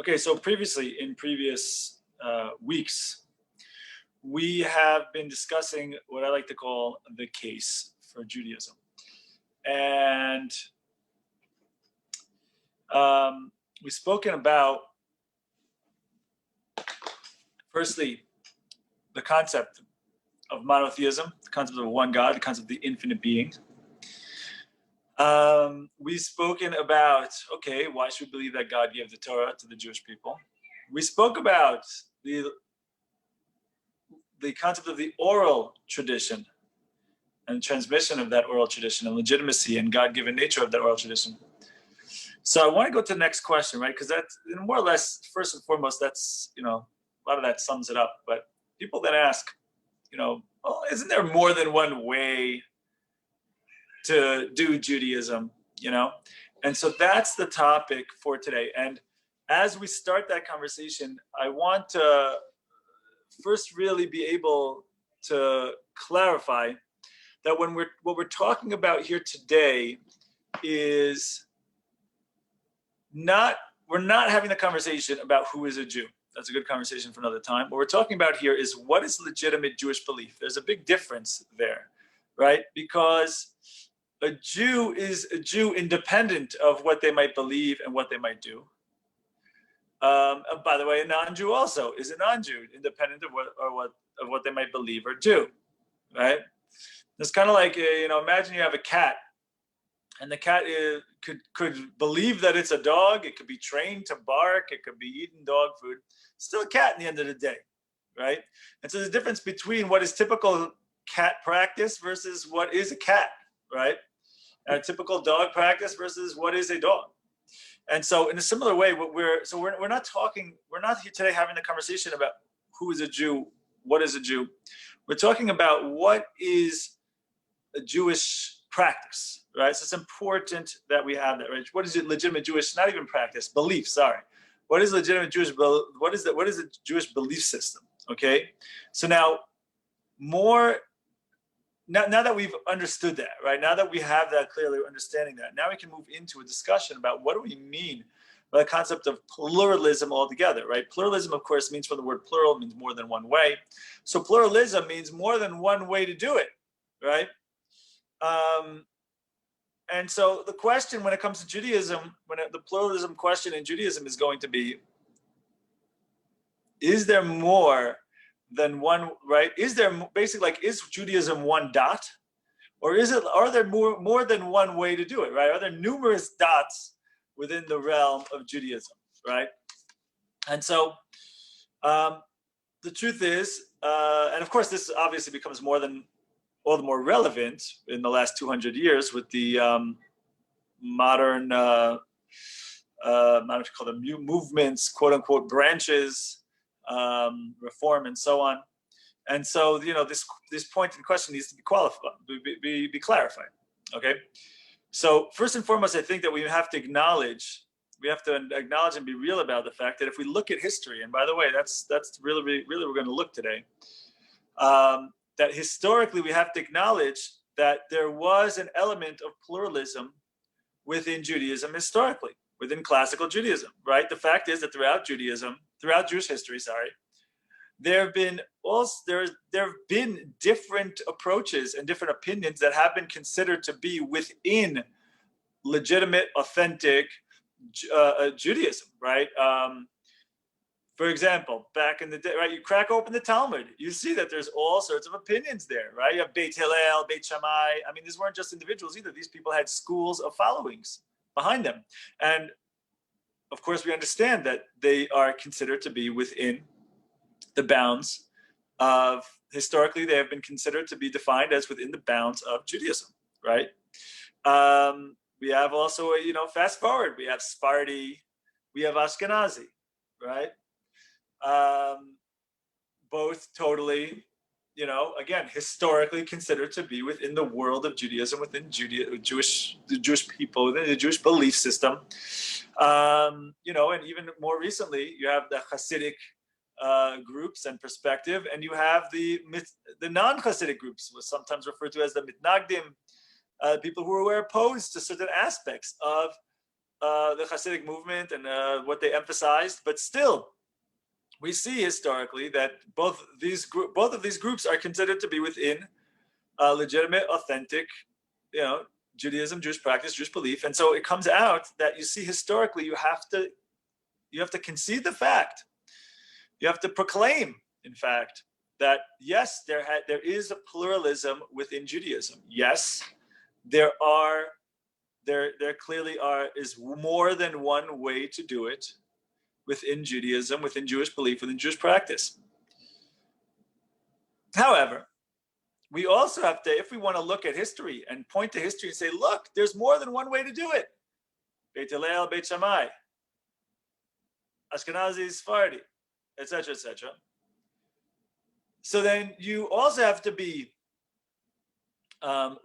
Okay, so previously, in previous weeks, we have been discussing what I like to call the case for Judaism. And we've spoken about, firstly, the concept of monotheism, the concept of one God, the concept of the infinite being. We've spoken about, okay, why should we believe that God gave the Torah to the Jewish people? We spoke about the concept of the oral tradition and transmission of that oral tradition and legitimacy and God-given nature of that oral tradition. So I want to go to the next question, right? Because that's more or less, first and foremost, that's, a lot of that sums it up. But people that ask, well, isn't there more than one way to do Judaism, And so that's the topic for today. And as we start that conversation, I want to first really be able to clarify that what we're talking about here today is we're not having the conversation about who is a Jew. That's a good conversation for another time. What we're talking about here is what is legitimate Jewish belief. There's a big difference there, right? Because a Jew is a Jew independent of what they might believe and what they might do. By the way, a non-Jew also is a non-Jew, independent of what they might believe or do, right? It's kind of like, imagine you have a cat, and the cat could believe that it's a dog. It could be trained to bark. It could be eating dog food. It's still a cat in the end of the day, right? And so there's a difference between what is typical cat practice versus what is a cat, right? And a typical dog practice versus what is a dog. And so in a similar way, we're not here today having the conversation about who is a Jew, what is a Jew. We're talking about what is a Jewish practice, right? So it's important that we have that, right? What is it legitimate Jewish, not even practice, belief, sorry. What is legitimate Jewish, what is the Jewish belief system, okay? So now that we've understood that, right? Now that we have that clearly understanding that, now we can move into a discussion about what do we mean by the concept of pluralism altogether, right? Pluralism, of course, means from the word plural, means more than one way. So pluralism means more than one way to do it, right? And so the question when it comes to Judaism, the pluralism question in Judaism is going to be, is there more than one, right? Is there basically is Judaism one dot? Or are there more than one way to do it, right? Are there numerous dots within the realm of Judaism, right? And so the truth is, and of course this obviously becomes all the more relevant in the last 200 years with the modern, I don't know if you call them movements, quote unquote, branches, reform and so on. And so, this point in question needs to be clarified, okay? So first and foremost, I think that we have to acknowledge and be real about the fact that if we look at history, and by the way, that's really we're going to look today, that historically we have to acknowledge that there was an element of pluralism within Judaism historically, within classical Judaism, right? The fact is that throughout Jewish history, there have been different approaches and different opinions that have been considered to be within legitimate, authentic Judaism, right? For example, back in the day, right, you crack open the Talmud, you see that there's all sorts of opinions there, right? You have Beit Hillel, Beit Shammai. I mean, these weren't just individuals either. These people had schools of followings behind them. And of course, we understand that they are considered to be within the bounds of, historically, they have been considered to be defined as within the bounds of Judaism, right? We have also, fast forward, we have Sephardi, we have Ashkenazi, right? Both totally, again, historically considered to be within the world of Judaism, within the Jewish people, within the Jewish belief system. And even more recently, you have the Hasidic groups and perspective, and you have the non-Hasidic groups, was sometimes referred to as the mitnagdim, people who were opposed to certain aspects of the Hasidic movement and what they emphasized, but still, we see historically that both of these groups are considered to be within legitimate, authentic, Judaism, Jewish practice, Jewish belief, and so it comes out that you see historically you have to concede the fact, you have to proclaim, in fact, that yes, there is a pluralism within Judaism. Yes, there clearly is more than one way to do it within Judaism, within Jewish belief, within Jewish practice. However, we also have to, if we want to look at history and point to history and say, look, there's more than one way to do it. Beit Hillel, Beit Shammai, Ashkenazi, Sephardi, etc., etc. So then you also have to be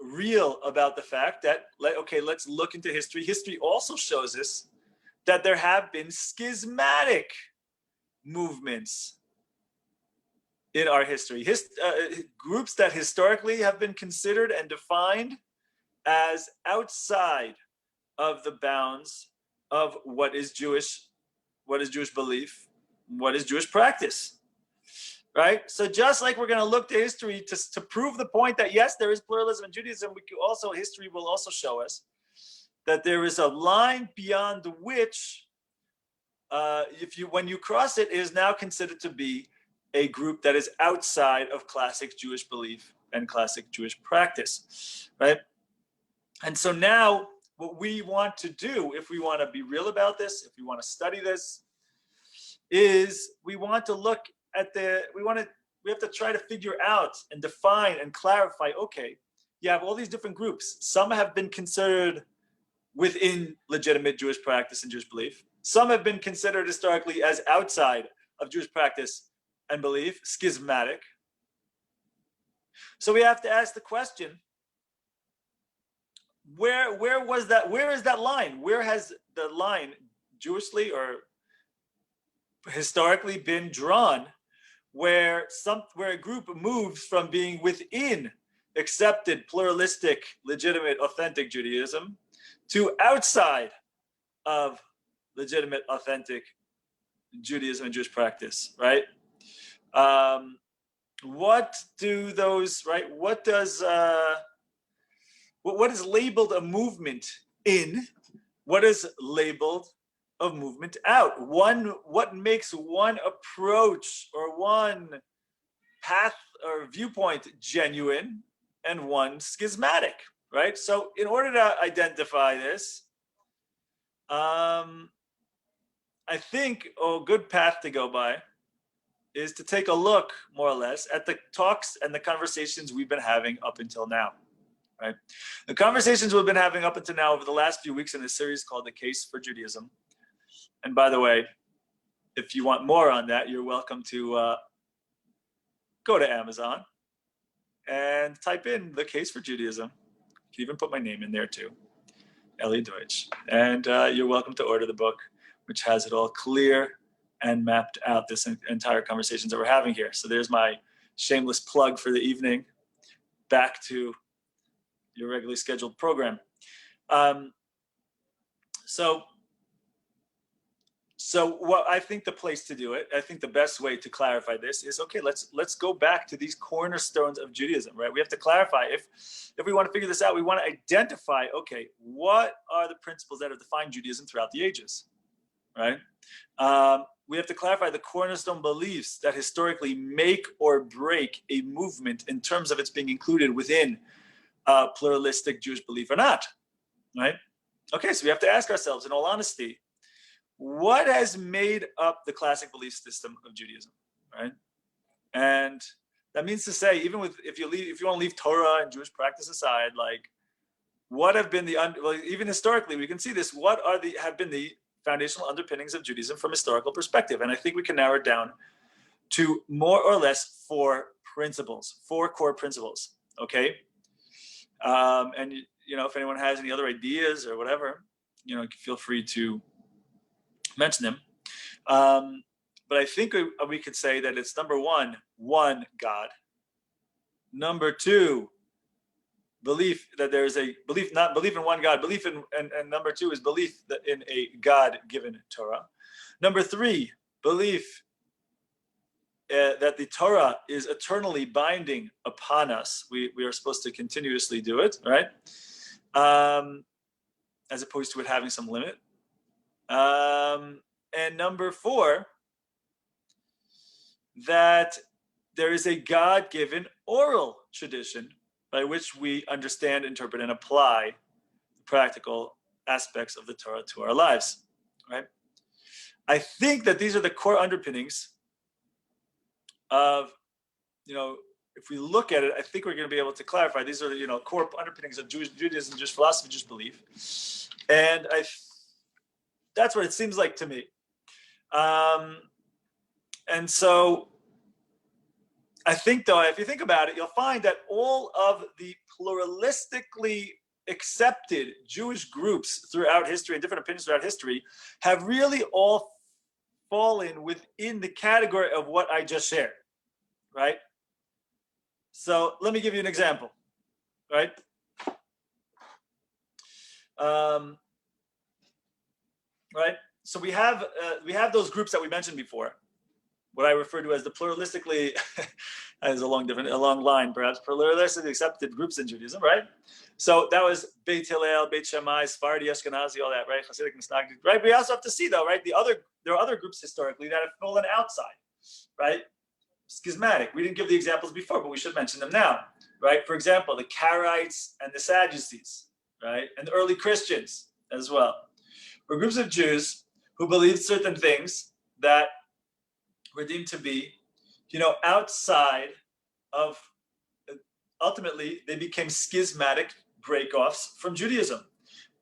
real about the fact that, okay, let's look into history. History also shows us that there have been schismatic movements in our history. Groups that historically have been considered and defined as outside of the bounds of what is Jewish belief, what is Jewish practice, right? So just like we're going to look to history to prove the point that yes, there is pluralism in Judaism, history will also show us that there is a line beyond which, when you cross it, it is now considered to be a group that is outside of classic Jewish belief and classic Jewish practice, right? And so now what we want to do, if we want to be real about this, if we want to study this, is we want to look at we have to try to figure out and define and clarify, okay, you have all these different groups. Some have been considered within legitimate Jewish practice and Jewish belief. Some have been considered historically as outside of Jewish practice and belief, schismatic. So we have to ask the question, where is that line? Where has the line Jewishly or historically been drawn where a group moves from being within accepted, pluralistic, legitimate, authentic Judaism to outside of legitimate, authentic Judaism and Jewish practice, right? What is labeled a movement in? What is labeled a movement out? What makes one approach or one path or viewpoint genuine and one schismatic, right? So in order to identify this, I think a good path to go by is to take a look, more or less, at the talks and the conversations we've been having up until now, right? The conversations we've been having up until now over the last few weeks in a series called The Case for Judaism. And by the way, if you want more on that, you're welcome to go to Amazon and type in The Case for Judaism. You can even put my name in there too, Eli Deutsch. And you're welcome to order the book, which has it all clear and mapped out, this entire conversations that we're having here. So there's my shameless plug for the evening. Back to your regularly scheduled program. So what I think the place to do it, I think the best way to clarify this is, okay, let's go back to these cornerstones of Judaism, right? We have to clarify, if we want to figure this out, we want to identify, okay, what are the principles that have defined Judaism throughout the ages, right? We have to clarify the cornerstone beliefs that historically make or break a movement in terms of its being included within pluralistic Jewish belief or not, right? Okay, so we have to ask ourselves, in all honesty, what has made up the classic belief system of Judaism, right? And that means to say, even if you want to leave Torah and Jewish practice aside, like, what have been even historically, we can see this. What have been the foundational underpinnings of Judaism from a historical perspective? And I think we can narrow it down to more or less four core principles. Okay, and if anyone has any other ideas or whatever, feel free to mention them. But I think we could say that it's number one God. Number two, belief that there is a belief, not belief in one God, belief in, and number two is belief that in a God-given Torah. Number three, belief that the Torah is eternally binding upon us. We are supposed to continuously do it, right? As opposed to it having some limit. And number four, that there is a God-given oral tradition by which we understand, interpret, and apply the practical aspects of the Torah to our lives, right? I think that these are the core underpinnings of, if we look at it, I think we're going to be able to clarify. These are the, core underpinnings of Judaism, Jewish philosophy, Jewish belief. And that's what it seems like to me. And so I think, though, if you think about it, you'll find that all of the pluralistically accepted Jewish groups throughout history and different opinions throughout history have really all fallen within the category of what I just shared, right? So let me give you an example, right? Right. So we have those groups that we mentioned before, what I refer to as the pluralistically, as a long line, perhaps, pluralistically accepted groups in Judaism, right? So that was Beit Hillel, Beit Shammai, Sephardi, Ashkenazi, all that, right? Hasidic, Misnagdic, right? We also have to see, though, right? There are other groups historically that have fallen outside, right? Schismatic. We didn't give the examples before, but we should mention them now, right? For example, the Karaites and the Sadducees, right? And the early Christians as well. Were groups of Jews who believed certain things that were deemed to be, outside of, ultimately, they became schismatic break-offs from Judaism.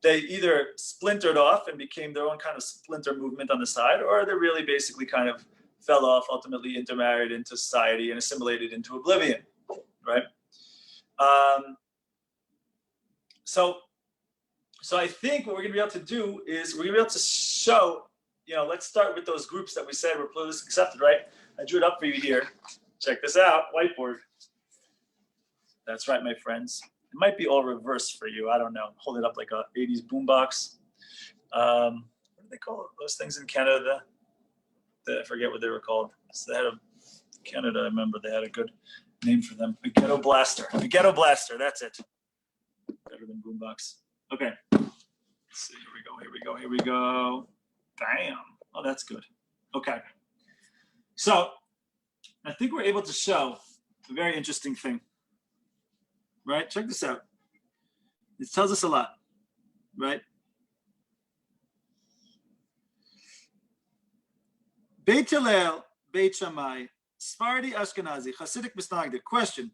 They either splintered off and became their own kind of splinter movement on the side, or they really basically kind of fell off, ultimately intermarried into society and assimilated into oblivion, right? So I think what we're going to be able to do is we're going to be able to show, let's start with those groups that we said were pluralistically accepted, right? I drew it up for you here. Check this out, whiteboard. That's right, my friends. It might be all reversed for you. I don't know. Hold it up like a 80s boombox. What do they call those things in Canada? I forget what they were called. So they had Canada, I remember they had a good name for them. A ghetto blaster. A ghetto blaster, that's it. Better than boombox. Okay. Let's see. Here we go. Bam. Oh, that's good. Okay. So I think we're able to show a very interesting thing. Right? Check this out. It tells us a lot. Right? Beit Hillel, Beit Shammai, Sephardi, Ashkenazi, Hasidic, Misnagdic. Question.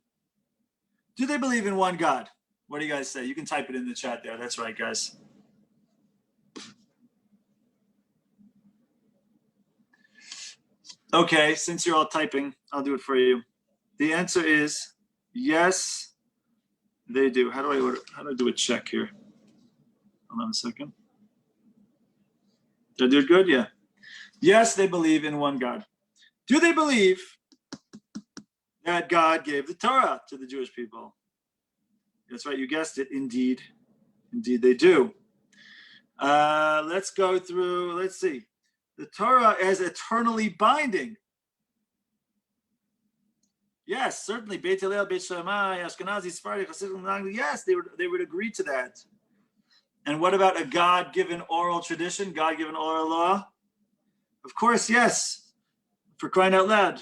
Do they believe in one God? What do you guys say? You can type it in the chat there. That's right, guys. Okay, since you're all typing, I'll do it for you. The answer is yes, they do. How do I do a check here? Hold on a second. Did I do it good? Yeah. Yes, they believe in one God. Do they believe that God gave the Torah to the Jewish people? That's right, you guessed it. Indeed they do. Let's go through, let's see. The Torah is eternally binding. Yes, certainly. Beit Hillel, Beit Shammai, Ashkenazi, Sephardi, Hasidic, yes, they would agree to that. And what about a God-given oral tradition, God-given oral law? Of course, yes. For crying out loud.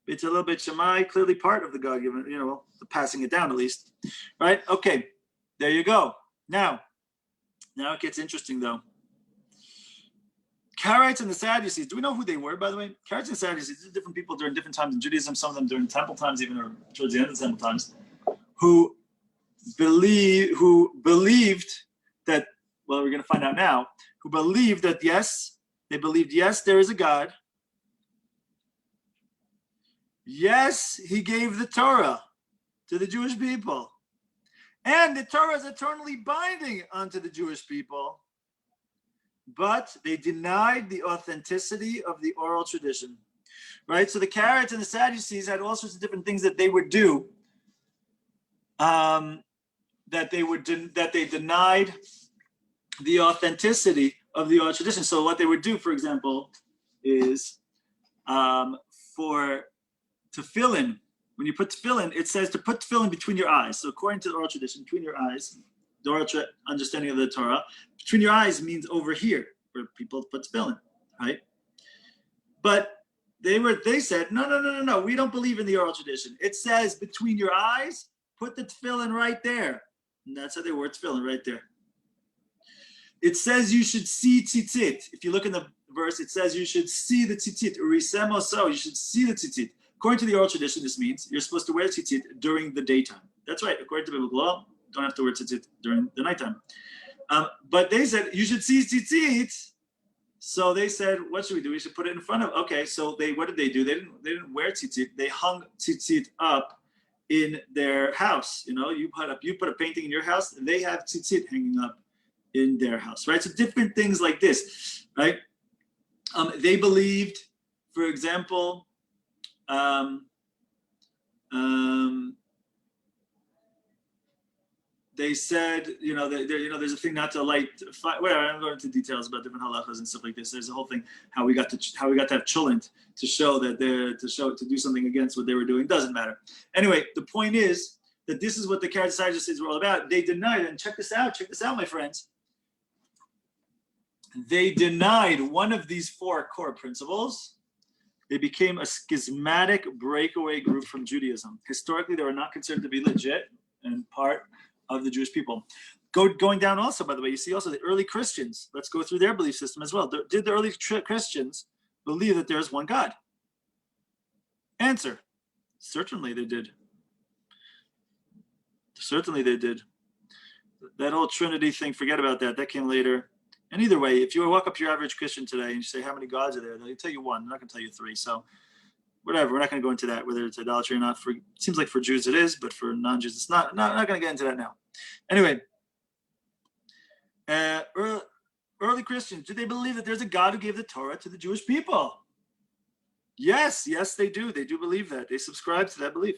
Beit Hillel, Beit Shammai, clearly part of the God-given, the passing it down at least. Right? Okay, there you go. Now it gets interesting though. Karaites and the Sadducees, do we know who they were, by the way? Karaites and Sadducees, different people during different times in Judaism, some of them during temple times, even or towards the end of the temple times, who believed that, well, we're going to find out now, who believed that, yes, there is a God. Yes, he gave the Torah to the Jewish people. And the Torah is eternally binding unto the Jewish people. But they denied the authenticity of the oral tradition. Right? So the Karaites and the Sadducees had all sorts of different things that they would do that they denied the authenticity of the oral tradition. So what they would do, for example, is for tefillin, when you put tefillin, it says to put tefillin between your eyes. So according to the oral tradition, between your eyes, the oral understanding of the Torah, between your eyes means over here, where people put tefillin, right? But they said, no, we don't believe in the oral tradition. It says between your eyes, put the tefillin right there. And that's how they wore tefillin, right there. It says you should see tzitzit. If you look in the verse, it says you should see the tzitzit. Urisemo so, you should see the tzitzit. According to the oral tradition, this means you're supposed to wear tzitzit during the daytime. That's right. According to biblical law, don't have to wear tzitzit during the nighttime. But they said you should see tzitzit. So they said, what should we do? We should put it in front of. Okay, so what did they do? They didn't wear tzitzit. They hung tzitzit up in their house. You know, you put a painting in your house, and they have tzitzit hanging up in their house, right? So different things like this, right? They believed, for example, they said, there's a thing not to light fire. Well, I'm going into details about different halachas and stuff like this. There's a whole thing how we got to have cholent to show that to do something against what they were doing. Doesn't matter. Anyway, the point is that this is what the Sadducees were all about. They denied, and check this out, my friends. They denied one of these four core principles. They became a schismatic breakaway group from Judaism. Historically, they were not considered to be legit and part of the Jewish people. Going down also, by the way, you see also the early Christians. Let's go through their belief system as well. Did the early Christians believe that there is one God? Answer: certainly they did. Certainly they did. That whole Trinity thing, forget about that. That came later. And either way, if you walk up to your average Christian today and you say, how many gods are there? They'll tell you one. They're not going to tell you three. So whatever, we're not going to go into that, whether it's idolatry or not. It seems like for Jews it is, but for non-Jews it's not. Not going to get into that now. Anyway, early Christians, do they believe that there's a God who gave the Torah to the Jewish people? Yes, they do. They do believe that. They subscribe to that belief.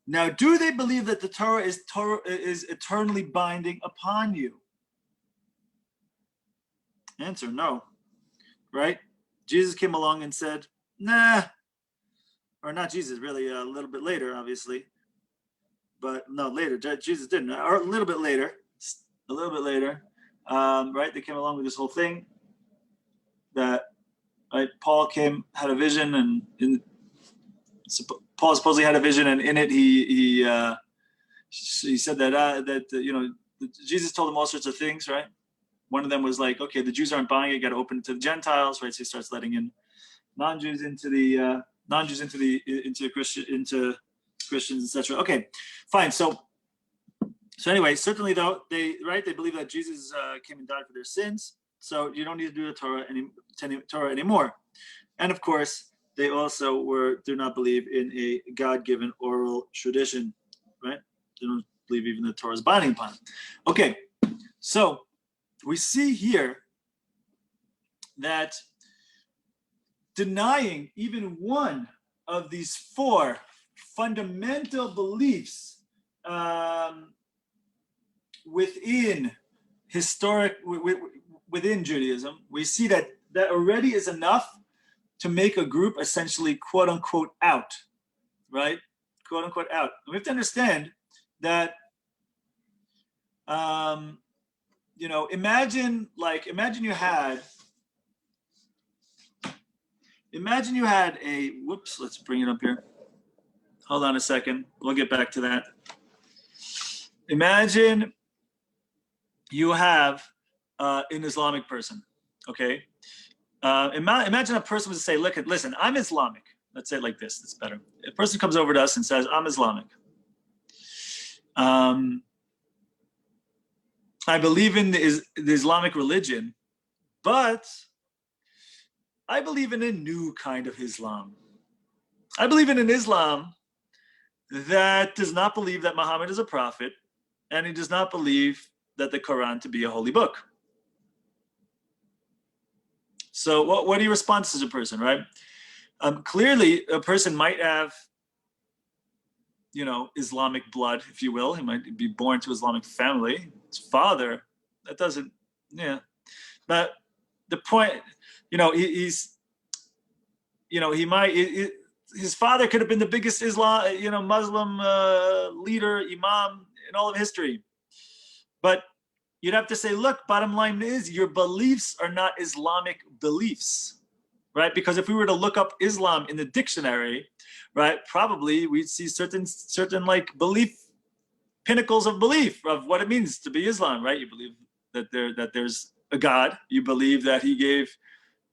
Now, do they believe that the Torah is eternally binding upon you? Answer: no. Right? Jesus came along and said, nah. Or not Jesus, really, a little bit later, obviously. But no, later. Jesus didn't. Or a little bit later. Right? They came along with this whole thing that, right, Paul had a vision, and Paul supposedly had a vision, and in it he said that Jesus told him all sorts of things, right? One of them was like, okay, the Jews aren't buying it, you got to open it to the Gentiles, right? So he starts letting in non-Jews into Christians, etc. Okay, fine. So anyway, certainly though they believe that Jesus came and died for their sins, so you don't need to do the Torah anymore. And of course, they also do not believe in a God-given oral tradition, right? They don't believe even the Torah is binding upon it. Okay, so we see here that denying even one of these four fundamental beliefs within Judaism, we see that already is enough to make a group essentially quote unquote out, right? Quote unquote out. And we have to understand that imagine you had a whoops, let's bring it up here. Hold on a second. We'll get back to that. Imagine you have an Islamic person, okay? Imagine a person would say, listen, I'm Islamic. Let's say it like this, that's better. A person comes over to us and says, I'm Islamic. I believe in the Islamic religion, but I believe in a new kind of Islam. I believe in an Islam that does not believe that Muhammad is a prophet, and he does not believe that the Quran to be a holy book. So what do you respond to such a person, right? Clearly, a person might have Islamic blood, if you will. He might be born to Islamic family. His father, that doesn't, yeah. But the point, he's, he might, his father could have been the biggest Muslim leader, imam in all of history. But you'd have to say, look, bottom line is your beliefs are not Islamic beliefs, right? Because if we were to look up Islam in the dictionary, right, probably we'd see certain like pinnacles of belief of what it means to be Islam, right? You believe that there's a God. You believe that he gave,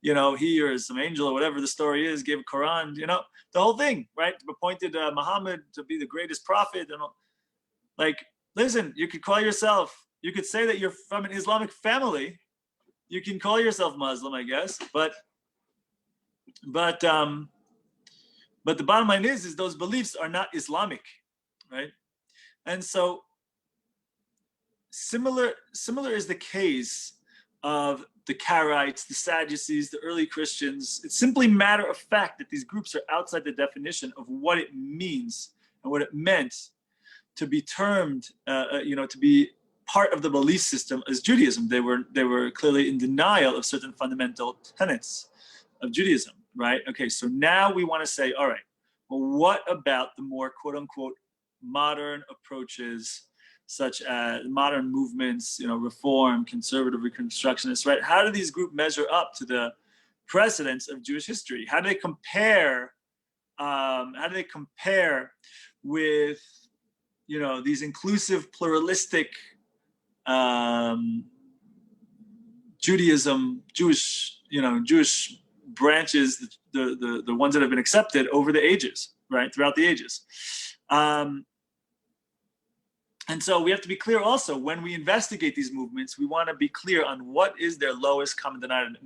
he or some angel or whatever the story is, gave a Quran, the whole thing, right? Appointed Muhammad to be the greatest prophet. And like, listen, you could could say that you're from an Islamic family. You can call yourself Muslim, I guess, but the bottom line is those beliefs are not Islamic, right? And so similar is the case of the Karaites, the Sadducees, the early Christians. It's simply matter of fact that these groups are outside the definition of what it means and what it meant to be termed, to be part of the belief system as Judaism. They were clearly in denial of certain fundamental tenets of Judaism, right? Okay, so now we want to say, all right, well, what about the more quote unquote modern approaches, such as modern movements, reform, conservative, reconstructionists, right? How do these groups measure up to the precedents of Jewish history? How do they compare? With, these inclusive, pluralistic Judaism, Jewish branches, the ones that have been accepted over the ages, right, throughout the ages. And so we have to be clear also, when we investigate these movements, we want to be clear on what is their lowest common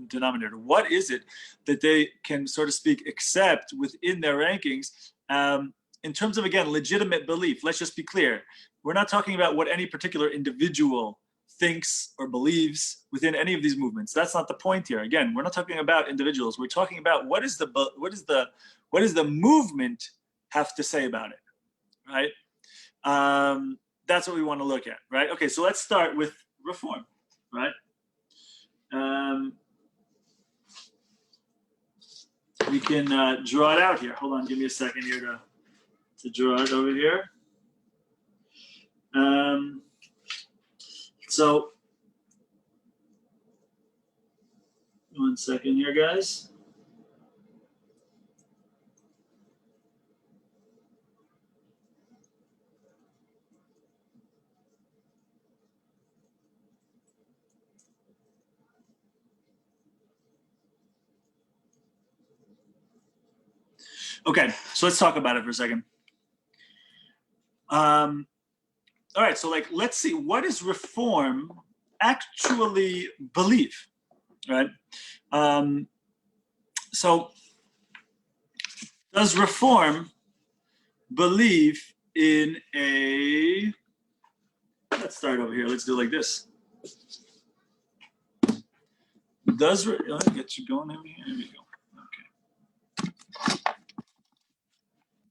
denominator. What is it that they can, so to speak, accept within their rankings in terms of, again, legitimate belief. Let's just be clear. We're not talking about what any particular individual thinks or believes within any of these movements. That's not the point here. Again, we're not talking about individuals. We're talking about what does the movement have to say about it, right? That's what we want to look at, right? Okay, so let's start with reform, right? We can draw it out here. Hold on, give me a second here to draw it over here. So, one second here, guys. Okay, so let's talk about it for a second. All right, so let's see, what does reform actually believe, right? So does reform believe in let's start over here. Let's do it like this. Let me get you going over here. There we go. Okay.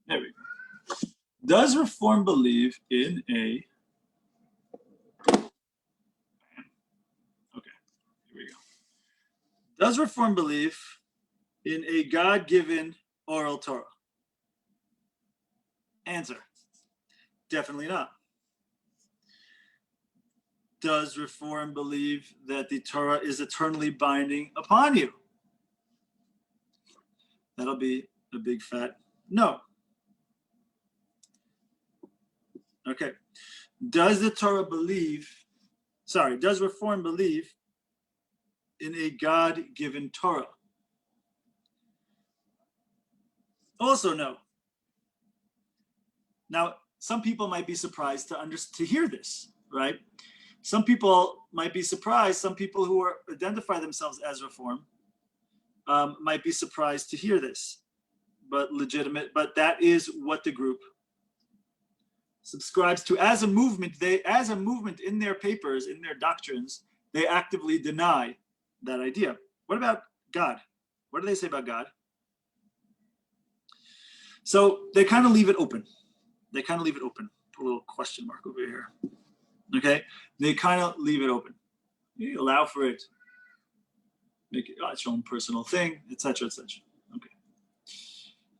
There we go. Does reform believe in okay, here we go. Does reform believe in a God-given oral Torah? Answer: definitely not. Does reform believe that the Torah is eternally binding upon you? That'll be a big fat no. Okay. Does reform believe in a God-given Torah? Also no. Now, some people might be surprised to hear this, right? Some people might be surprised. Some people who identify themselves as Reform might be surprised to hear this, but that is what the group subscribes to as a movement. As a movement in their papers, in their doctrines, they actively deny that idea. What about God? What do they say about God? So they kind of leave it open. They kind of leave it open. Put a little question mark over here. Okay, they kind of leave it open. You allow for it, make it its own personal thing, etc., etc. Okay.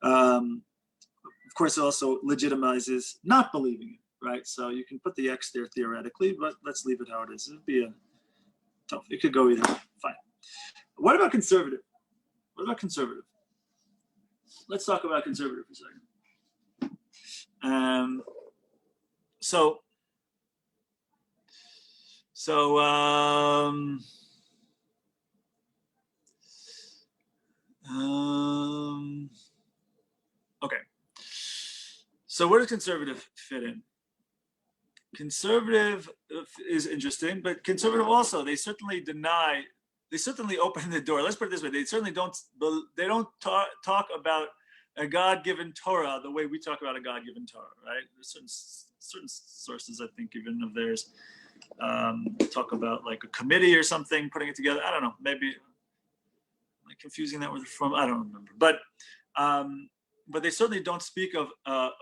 Of course, it also legitimizes not believing it, right? So you can put the X there theoretically, but let's leave it how it is. It'd be tough. It could go either way. Fine. What about conservative? What about conservative? Let's talk about conservative for a second. Okay. So where does conservative fit in? Conservative is interesting, but conservative also, they certainly open the door. Let's put it this way: they certainly don't talk about a God-given Torah the way we talk about a God-given Torah, right? There's certain sources, I think, even of theirs, talk about like a committee or something putting it together. I don't know. Maybe am I confusing that with from? I don't remember. But they certainly don't speak of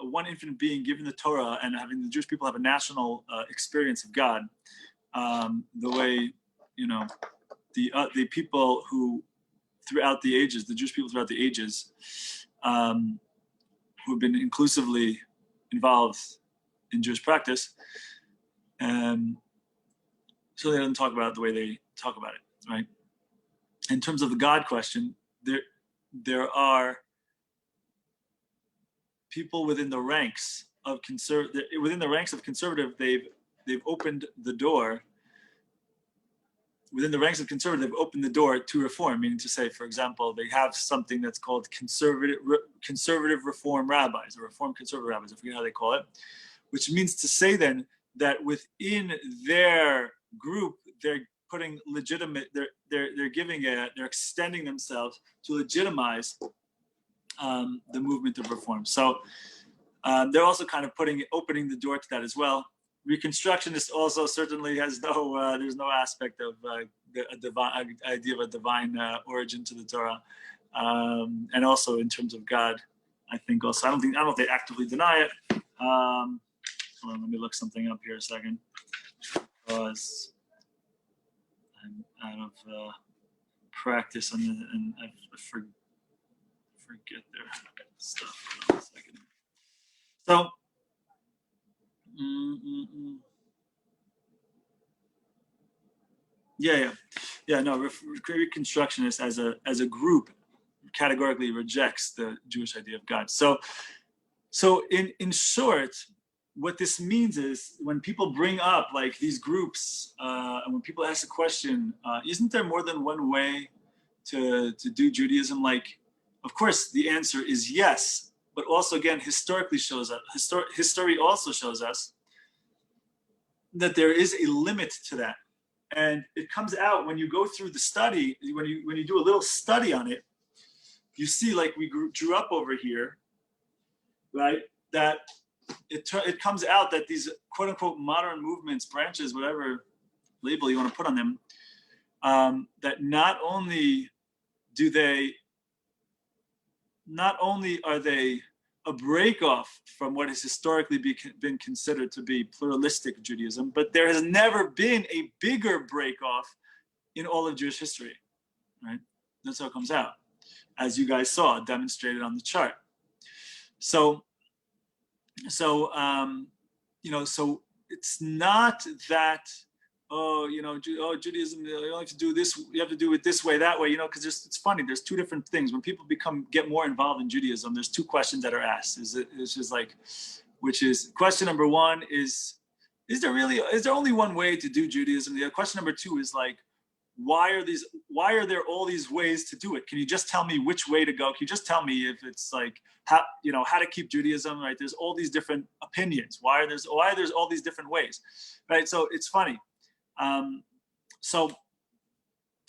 one infinite being given the Torah and having the Jewish people have a national experience of God, the way the people who throughout the ages, the Jewish people throughout the ages, who have been inclusively involved in Jewish practice, so they don't talk about it the way they talk about it, right? In terms of the God question, there are people within the ranks of conservative. They've opened the door. Within the ranks of conservative, they've opened the door to reform, meaning to say, for example, they have something that's called conservative reform rabbis, or reform conservative rabbis, I forget how they call it, which means to say then that within their group, they're putting they're extending themselves to legitimize the movement of reform. So they're also kind of opening the door to that as well. Reconstructionist also certainly has there's no aspect of a divine idea of a divine origin to the Torah, and also in terms of God, I think also I don't know if they actively deny it. Hold on, let me look something up here a second, because I'm out of practice and I forget their stuff. Hold on a second. So. No. Reconstructionists as a group categorically rejects the Jewish idea of God. So in short, what this means is when people bring up like these groups, and when people ask the question, isn't there more than one way to do Judaism? Like, of course, the answer is yes. But also, again, history also shows us that there is a limit to that, and it comes out when you go through the study. When you do a little study on it, you see, like we drew up over here, right? That it comes out that these quote unquote modern movements, branches, whatever label you want to put on them, that not only are they a break-off from what has historically been considered to be pluralistic Judaism, but there has never been a bigger break-off in all of Jewish history, right? That's how it comes out, as you guys saw demonstrated on the chart. So it's not that, Judaism, you have to do this, you have to do it this way, that way, because it's funny. There's two different things. When people get more involved in Judaism, there's two questions that are asked. Which is question number one is there only one way to do Judaism? The question number two is like, why are there all these ways to do it? Can you just tell me which way to go? Can you just tell me if it's like how to keep Judaism, right? There's all these different opinions. Why there's all these different ways, right? So it's funny. So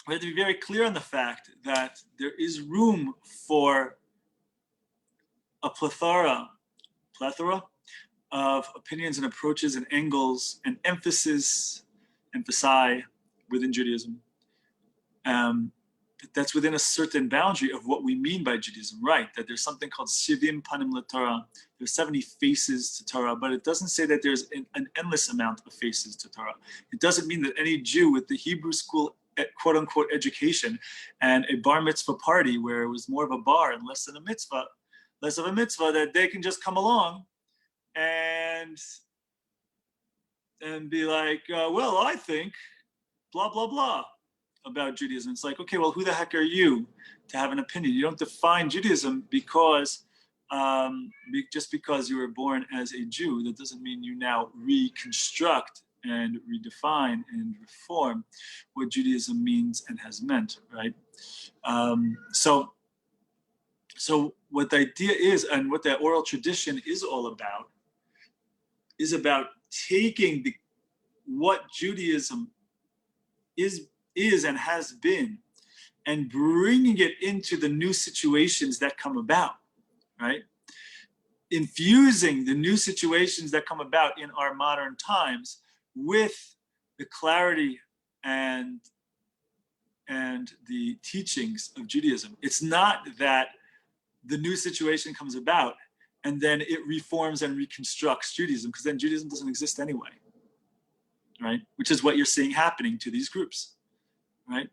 we have to be very clear on the fact that there is room for a plethora of opinions and approaches and angles and emphasis within Judaism. that's within a certain boundary of what we mean by Judaism, right? That there's something called Shivim Panim LaTorah. There's 70 faces to Torah, but it doesn't say that there's an endless amount of faces to Torah. It doesn't mean that any Jew with the Hebrew school quote unquote education and a bar mitzvah party where it was more of a bar and less of a mitzvah, that they can just come along and be like, well, I think blah, blah, blah about Judaism. It's like, okay, well, who the heck are you to have an opinion? You don't define Judaism because just because you were born as a Jew. That doesn't mean you now reconstruct and redefine and reform what Judaism means and has meant, right? So what the idea is, and what that oral tradition is all about, is about taking what Judaism is and has been, and bringing it into the new situations that come about, right? Infusing the new situations that come about in our modern times with the clarity and the teachings of Judaism. It's not that the new situation comes about and then it reforms and reconstructs Judaism, because then Judaism doesn't exist anyway, right? Which is what you're seeing happening to these groups, right?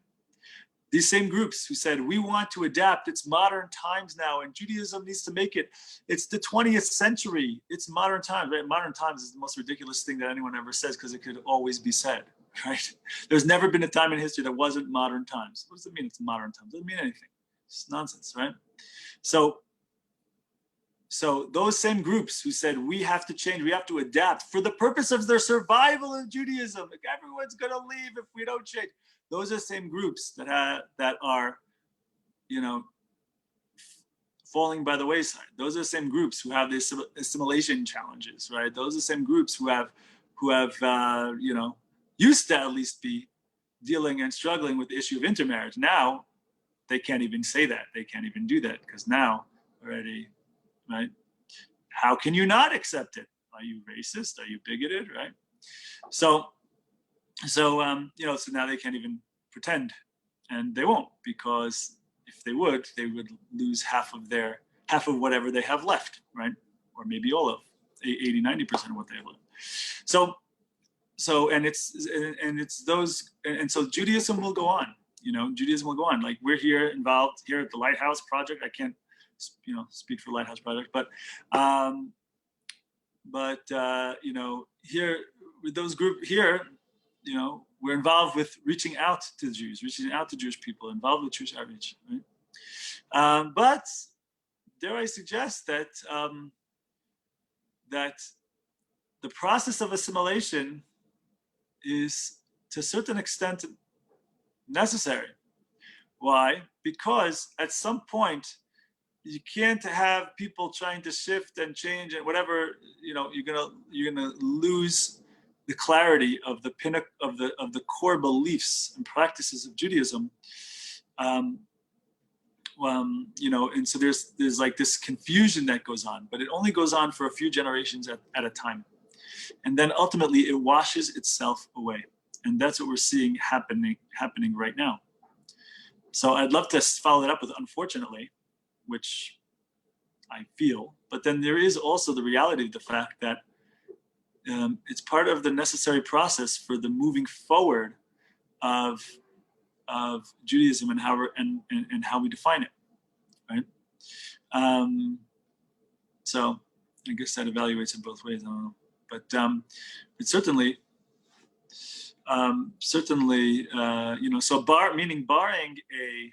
These same groups who said, we want to adapt, it's modern times now, and Judaism needs to make it, it's the 20th century, it's modern times, right? Modern times is the most ridiculous thing that anyone ever says, because it could always be said, right? There's never been a time in history that wasn't modern times. What does it mean it's modern times? It doesn't mean anything. It's nonsense, right? So those same groups who said, we have to change, we have to adapt for the purpose of their survival of Judaism, like everyone's gonna leave if we don't change. Those are the same groups that are, falling by the wayside. Those are the same groups who have the assimilation challenges, right? Those are the same groups who have used to at least be dealing and struggling with the issue of intermarriage. Now, they can't even say that. They can't even do that, because now already, right? How can you not accept it? Are you racist? Are you bigoted, right? So now they can't even pretend, and they won't, because if they would lose half of whatever they have left, right? Or maybe all of 80, 90% of what they have left. So Judaism will go on. Judaism will go on. Like, we're involved here at the Lighthouse Project. I can't, speak for Lighthouse Project, but here with those group here, we're involved with reaching out to Jews, reaching out to Jewish people, involved with Jewish outreach, right? But dare I suggest that the process of assimilation is, to a certain extent, necessary. Why? Because at some point, you can't have people trying to shift and change and whatever. You're gonna lose the clarity of the pinnacle of the core beliefs and practices of Judaism. And so there's like this confusion that goes on, but it only goes on for a few generations at a time, and then ultimately it washes itself away, and that's what we're seeing happening right now. So I'd love to follow that up with unfortunately, which I feel, but then there is also the reality of the fact that it's part of the necessary process for the moving forward of Judaism and how we define it, right? So I guess that evaluates it both ways. I don't know, but certainly, so barring a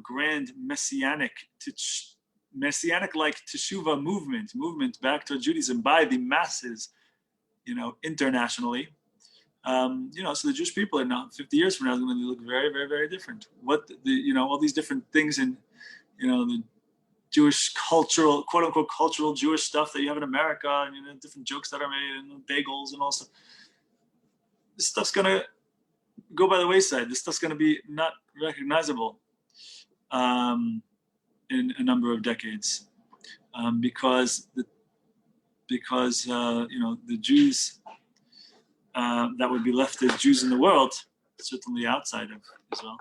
grand messianic like teshuva movement back to Judaism by the masses, internationally. So the Jewish people are now 50 years from now is going to look very, very, very different. What all these different things in, the Jewish cultural, quote unquote, cultural Jewish stuff that you have in America, and different jokes that are made, and bagels and all stuff. This stuff's going to go by the wayside. This stuff's going to be not recognizable in a number of decades, because the Jews that would be left as Jews in the world, certainly outside of Israel,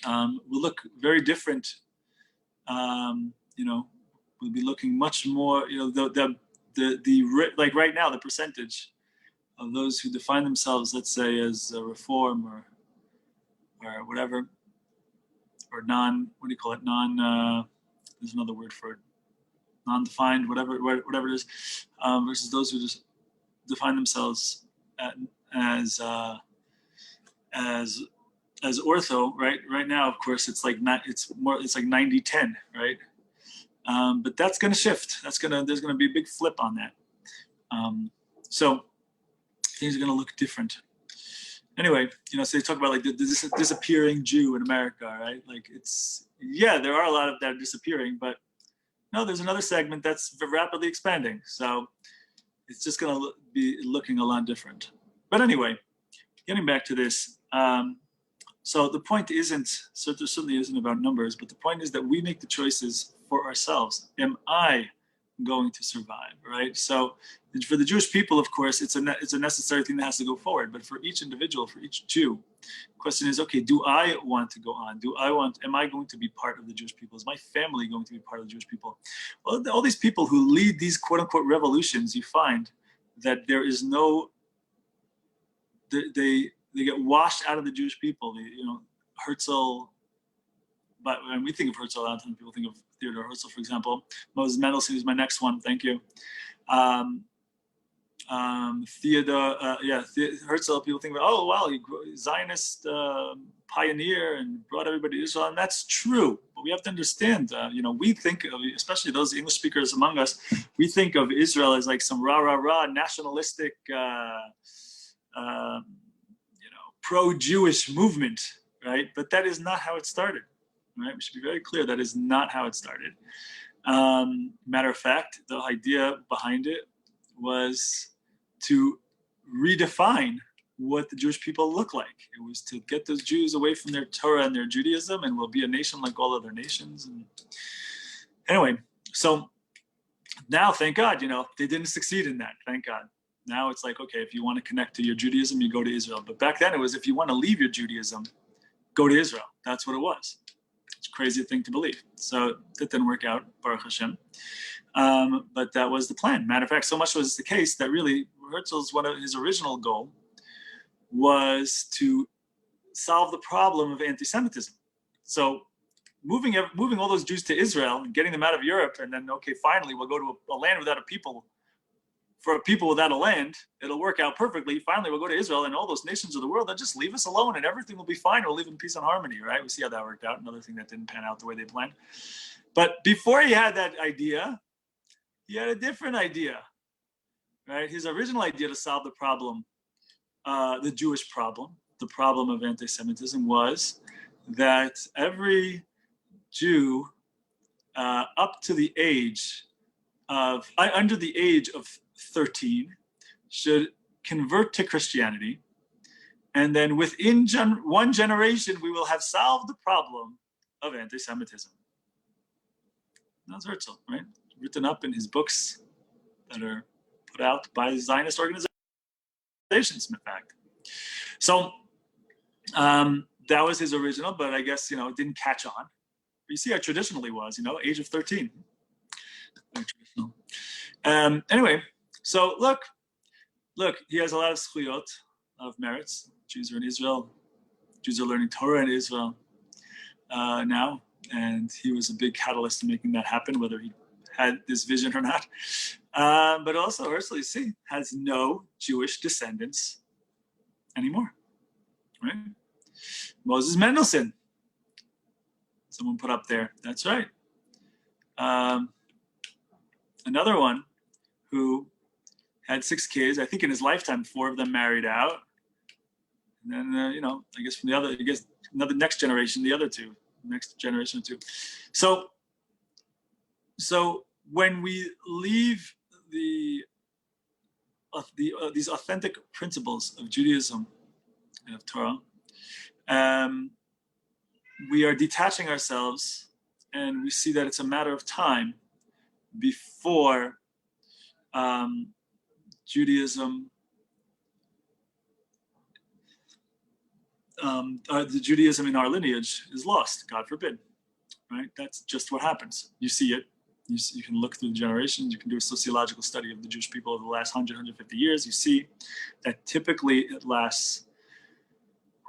will look very different. We'll be looking much more, like right now, the percentage of those who define themselves, let's say, as a reform or whatever, or what do you call it? There's another word for it, non-defined, whatever it is, versus those who just define themselves as ortho, right? Right now, of course, it's like 90-10, right? But that's going to shift. There's going to be a big flip on that. So things are going to look different. Anyway, so they talk about like the disappearing Jew in America, right? Like there are a lot of that disappearing, but no, there's another segment that's rapidly expanding. So it's just going to be looking a lot different. But anyway, getting back to this. So the point certainly isn't about numbers, but the point is that we make the choices for ourselves. Am I going to survive, right? So for the Jewish people, of course, it's a necessary thing that has to go forward. But for each individual, for each Jew, the question is, okay, do I want to go on? Am I going to be part of the Jewish people? Is my family going to be part of the Jewish people? Well, all these people who lead these quote unquote revolutions, you find that there is they get washed out of the Jewish people. Herzl, but when we think of Herzl, a lot of times people think of Theodor Herzl, for example. Moses Mendelssohn is my next one. Thank you. Herzl, people think about, oh, wow, Zionist pioneer and brought everybody to Israel, and that's true. But we have to understand, we think of, especially those English speakers among us, we think of Israel as like some rah, nationalistic, pro-Jewish movement, right? But that is not how it started, right? We should be very clear that is not how it started. Matter of fact, the idea behind it was to redefine what the Jewish people look like. It was to get those Jews away from their Torah and their Judaism, and we'll be a nation like all other nations. And anyway, so now, thank God, they didn't succeed in that. Thank God. Now it's like, okay, if you want to connect to your Judaism, you go to Israel. But back then it was, if you want to leave your Judaism, go to Israel. That's what it was. It's a crazy thing to believe. So that didn't work out, Baruch Hashem. But that was the plan. Matter of fact, so much was the case that really Herzl's his original goal was to solve the problem of anti-Semitism. So moving all those Jews to Israel and getting them out of Europe, and then, okay, finally we'll go to a land without a people. For a people without a land, it'll work out perfectly. Finally, we'll go to Israel, and all those nations of the world, they'll just leave us alone, and everything will be fine. We'll live in peace and harmony, right? We see how that worked out. Another thing that didn't pan out the way they planned. But before he had that idea, he had a different idea, right? His original idea to solve the problem, the Jewish problem, the problem of anti-Semitism, was that every Jew under the age of 13 should convert to Christianity, and then within one generation we will have solved the problem of anti-Semitism. That's Herzl, right? Written up in his books that are put out by Zionist organizations, in fact. So that was his original, but I guess it didn't catch on. But you see how traditionally was, age of 13. Very traditional. Anyway, so look, he has a lot of zchuyot, a lot of merits. Jews are in Israel. Jews are learning Torah in Israel now, and he was a big catalyst in making that happen, whether he had this vision or not. But also, Herzl, you see, has no Jewish descendants anymore, right? Moses Mendelssohn, someone put up there. That's right. Another one who had 6 kids. I think in his lifetime, 4 of them married out. And then, I guess from another next generation, the other 2, next generation or 2. So when we leave these authentic principles of Judaism and of Torah, we are detaching ourselves, and we see that it's a matter of time before Judaism the Judaism in our lineage is lost, God forbid, right? That's just what happens. You see it. You can look through the generations. You can do a sociological study of the Jewish people over the last 100, 150 years. You see that typically it lasts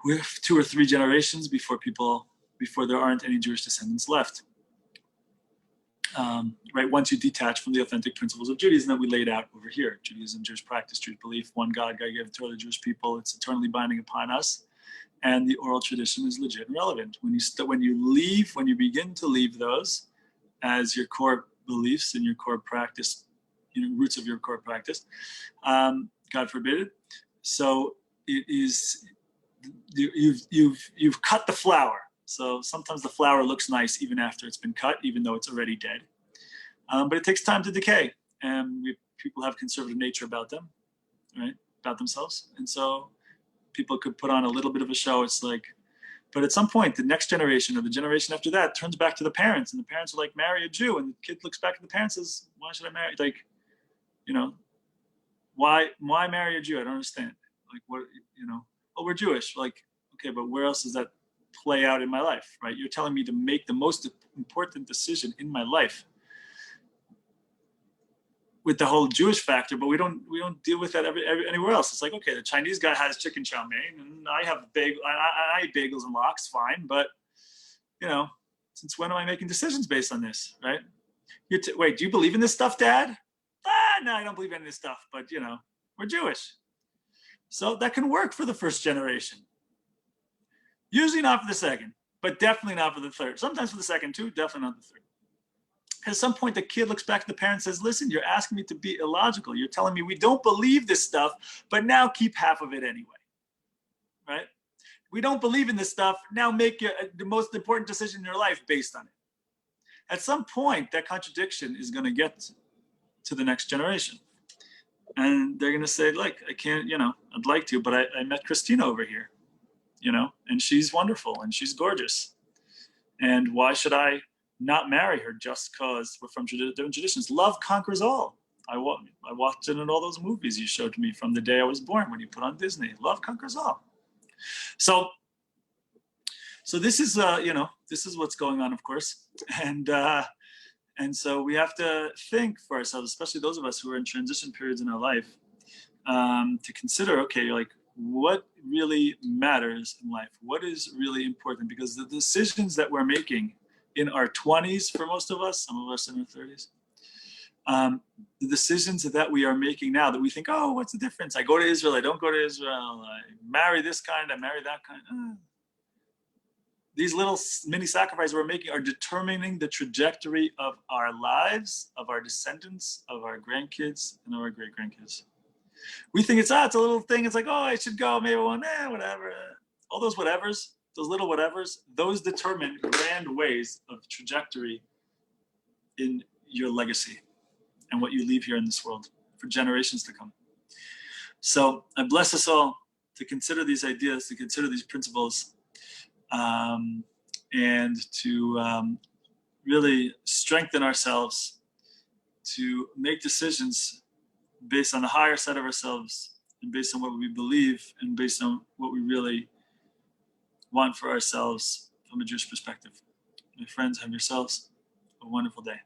with 2 or 3 generations before there aren't any Jewish descendants left. Right, once you detach from the authentic principles of Judaism that we laid out over here, Judaism, Jewish practice, Jewish belief, one God gave the Torah to the Jewish people, it's eternally binding upon us, and the oral tradition is legit and relevant. When you begin to leave those as your core beliefs and your core practice, roots of your core practice, God forbid it. So it is, you've cut the flower. So sometimes the flower looks nice even after it's been cut, even though it's already dead. But it takes time to decay, and people have conservative nature about them, right? About themselves, and so people could put on a little bit of a show. It's like, but at some point, the next generation or the generation after that turns back to the parents, and the parents are like, marry a Jew, and the kid looks back at the parents and says, why should I marry? Like, why marry a Jew? I don't understand. Like, what, oh, we're Jewish. Like, okay, but where else does that play out in my life, right? You're telling me to make the most important decision in my life with the whole Jewish factor, but we don't deal with that anywhere else. It's like, okay, the Chinese guy has chicken chow mein, and I have I eat bagels and lox, fine, but since when am I making decisions based on this, right? Wait, do you believe in this stuff, Dad? No, I don't believe in this stuff, but we're Jewish. So that can work for the first generation. Usually not for the second, but definitely not for the third. Sometimes for the second too, definitely not the third. At some point, the kid looks back at the parent and says, listen, you're asking me to be illogical. You're telling me we don't believe this stuff, but now keep half of it anyway, right? We don't believe in this stuff. Now make the most important decision in your life based on it. At some point, that contradiction is going to get to the next generation. And they're going to say, look, I can't, I'd like to, but I met Christina over here, and she's wonderful and she's gorgeous. And why should I not marry her just because we're from different traditions? Love conquers all. I watched it in all those movies you showed me from the day I was born when you put on Disney. Love conquers all. So this is this is what's going on, of course, and so we have to think for ourselves, especially those of us who are in transition periods in our life, to consider, okay, like, what really matters in life? What is really important? Because the decisions that we're making in our 20s, for most of us, some of us in our 30s, the decisions that we are making now that we think, oh, what's the difference? I go to Israel, I don't go to Israel, I marry this kind, I marry that kind. These little mini sacrifices we're making are determining the trajectory of our lives, of our descendants, of our grandkids, and of our great-grandkids. We think it's a little thing. It's like, oh, I should go, maybe one, whatever. All those whatevers, those little whatevers, those determine grand ways of trajectory in your legacy and what you leave here in this world for generations to come. So I bless us all to consider these ideas, to consider these principles, and to really strengthen ourselves to make decisions based on the higher side of ourselves and based on what we believe and based on what we really want for ourselves from a Jewish perspective. My friends, have yourselves a wonderful day.